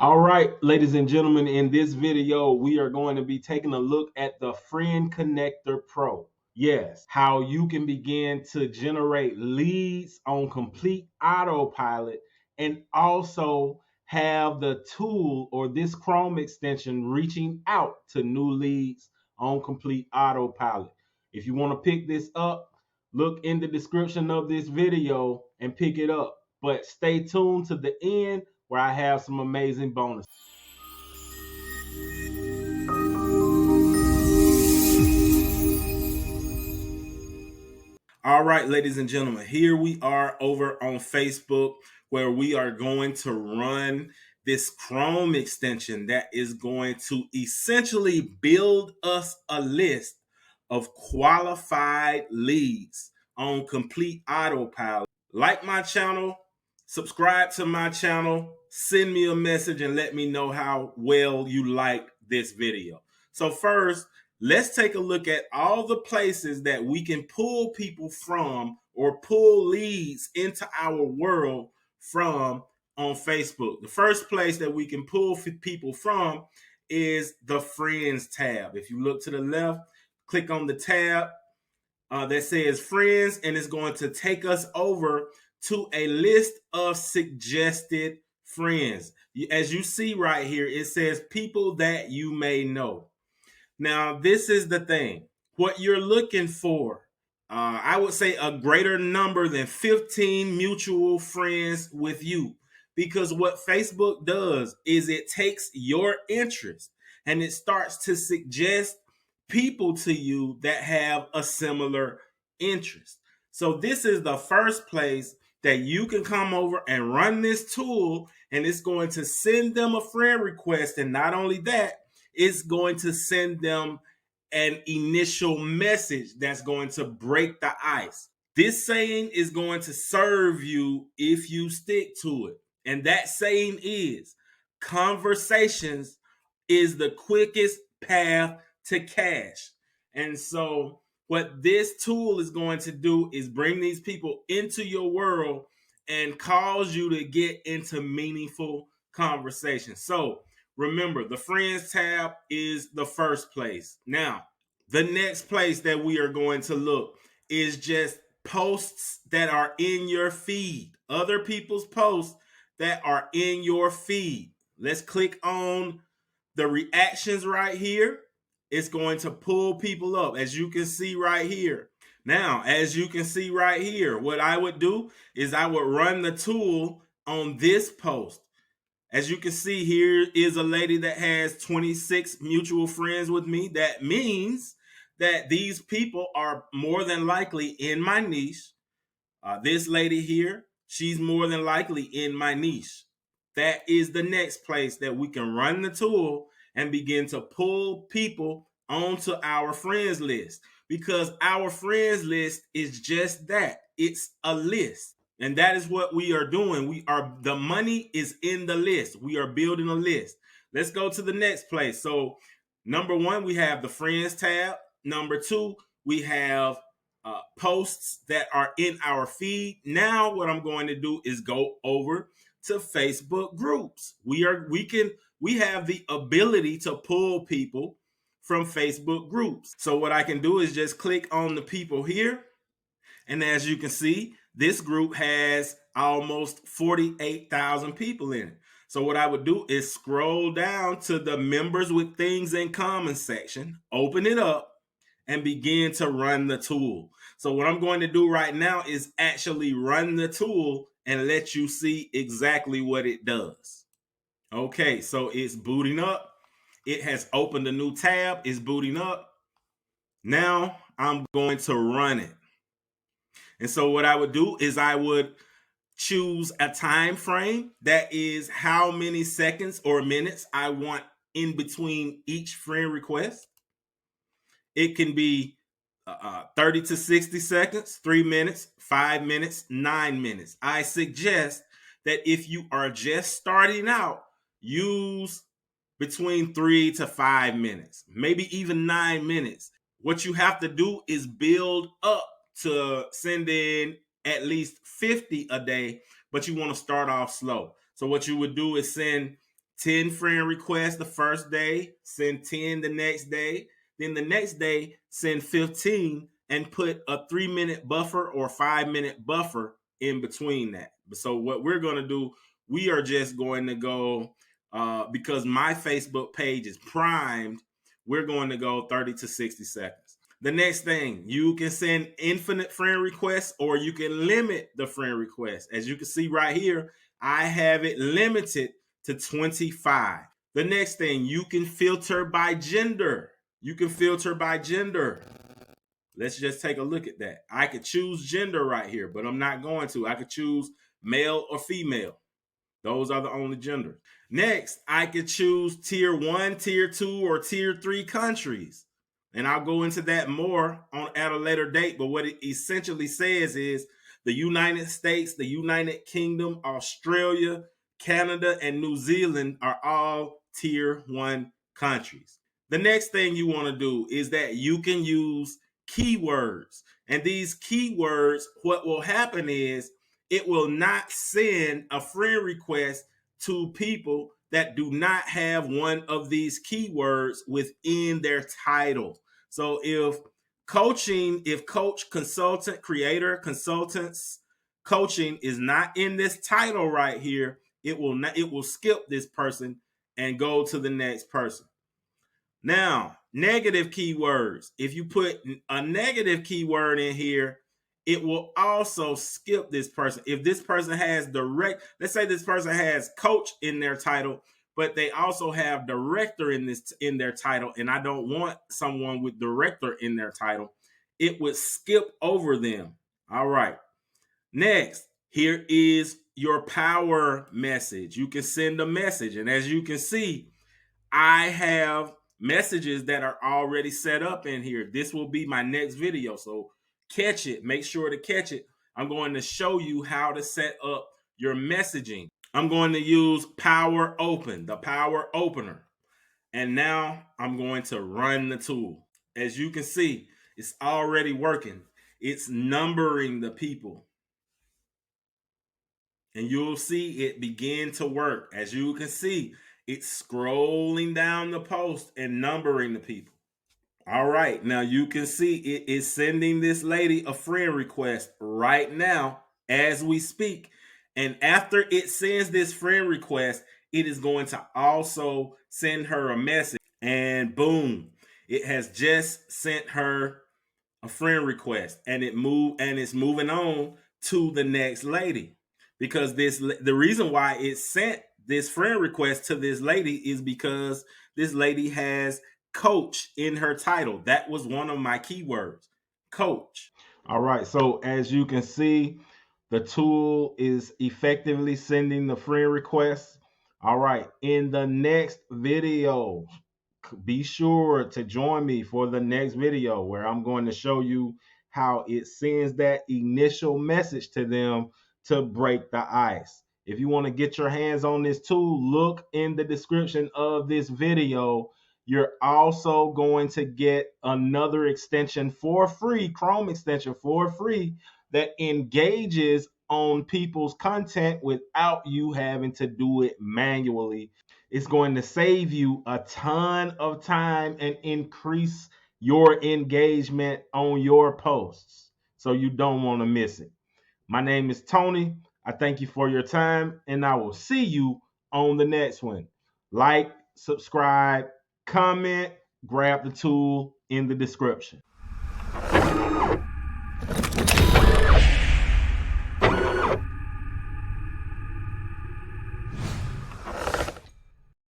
All right, ladies and gentlemen, in this video, we are going to be taking a look at the Friend Connector Pro. Yes, how you can begin to generate leads on complete autopilot and also have the tool or this Chrome extension reaching out to new leads on complete autopilot. If you want to pick this up, look in the description of this video and pick it up. But stay tuned to the end where I have some amazing bonuses. All right, ladies and gentlemen, here we are over on Facebook where we are going to run this Chrome extension that is going to essentially build us a list of qualified leads on complete autopilot. Like my channel, subscribe to my channel, send me a message and let me know how well you like this video. So first, let's take a look at all the places that we can pull people from or pull leads into our world from on Facebook. The first place that we can pull people from is the Friends tab. If you look to the left, click on the tab that says Friends, and it's going to take us over to a list of suggested friends. As you see right here, it says people that you may know. Now, this is the thing. What you're looking for, I would say a greater number than 15 mutual friends with you. Because what Facebook does is it takes your interest and it starts to suggest people to you that have a similar interest. So this is the first place that you can come over and run this tool, and it's going to send them a friend request. And not only that, it's going to send them an initial message that's going to break the ice. This saying is going to serve you if you stick to it. And that saying is conversations is the quickest path to cash. And so what this tool is going to do is bring these people into your world and cause you to get into meaningful conversations. So remember, the Friends tab is the first place. Now, the next place that we are going to look is just posts that are in your feed, other people's posts that are in your feed. Let's click on the reactions right here. It's going to pull people up, as you can see right here. Now, as you can see right here, what I would do is I would run the tool on this post. As you can see, here is a lady that has 26 mutual friends with me. That means that these people are more than likely in my niche. This lady here, she's more than likely in my niche. That is the next place that we can run the tool and begin to pull people onto our friends list, because our friends list is just that. It's a list. And that is what we are doing. The money is in the list. We are building a list. Let's go to the next place. So number one, we have the Friends tab. Number two, we have posts that are in our feed. Now what I'm going to do is go over to Facebook groups. We have the ability to pull people from Facebook groups. So what I can do is just click on the people here. And as you can see, this group has almost 48,000 people in it. So what I would do is scroll down to the members with things in common section, open it up, and begin to run the tool. So what I'm going to do right now is actually run the tool and let you see exactly what it does. Okay, so it's booting up. It has opened a new tab. It's booting up. Now I'm going to run it. And so what I would do is I would choose a time frame that is how many seconds or minutes I want in between each friend request. It can be 30 to 60 seconds, 3 minutes, 5 minutes, 9 minutes. I suggest that if you are just starting out, use between 3 to 5 minutes, maybe even 9 minutes. What you have to do is build up to send in at least 50 a day, but you want to start off slow. So what you would do is send 10 friend requests the first day, send 10 the next day. Then the next day, send 15 and put a 3-minute buffer or 5-minute buffer in between that. So, what we're going to do, we are just going to go, because my Facebook page is primed, we're going to go 30 to 60 seconds. The next thing, you can send infinite friend requests or you can limit the friend requests. As you can see right here, I have it limited to 25. The next thing, you can filter by gender. You can filter by gender. Let's just take a look at that. I could choose gender right here, but I'm not going to. I could choose male or female. Those are the only genders. Next, I could choose tier 1, tier 2, or tier 3 countries. And I'll go into that more at a later date. But what it essentially says is the United States, the United Kingdom, Australia, Canada, and New Zealand are all tier 1 countries. The next thing you want to do is that you can use keywords. And these keywords, what will happen is it will not send a friend request to people that do not have one of these keywords within their title. So if coach, consultant, creator, consultants, coaching is not in this title right here, it will skip this person and go to the next person. Now, negative keywords. If you put a negative keyword in here, it will also skip this person. If this person has let's say this person has coach in their title, but they also have director in their title, and I don't want someone with director in their title, it would skip over them. All right. Next, here is your power message. You can send a message, and as you can see, I have messages that are already set up in here. This will be my next video, so catch it. Make sure to catch it. I'm going to show you how to set up your messaging. I'm going to use Power Open, the Power Opener. And now I'm going to run the tool. As you can see, it's already working. It's numbering the people. And you'll see it begin to work. As you can see, it's scrolling down the post and numbering the people. All right, now you can see it is sending this lady a friend request right now as we speak. And after it sends this friend request, it is going to also send her a message. And boom, it has just sent her a friend request, and it's moving on to the next lady. Because the reason why it sent this friend request to this lady is because this lady has coach in her title. That was one of my keywords, coach. All right, so as you can see, the tool is effectively sending the friend request. All right, in the next video, be sure to join me for the next video where I'm going to show you how it sends that initial message to them to break the ice. If you want to get your hands on this tool, look in the description of this video. You're also going to get another extension for free, Chrome extension for free, that engages on people's content without you having to do it manually. It's going to save you a ton of time and increase your engagement on your posts. So you don't want to miss it. My name is Tony. I thank you for your time, and I will see you on the next one. Like, subscribe, comment, grab the tool in the description.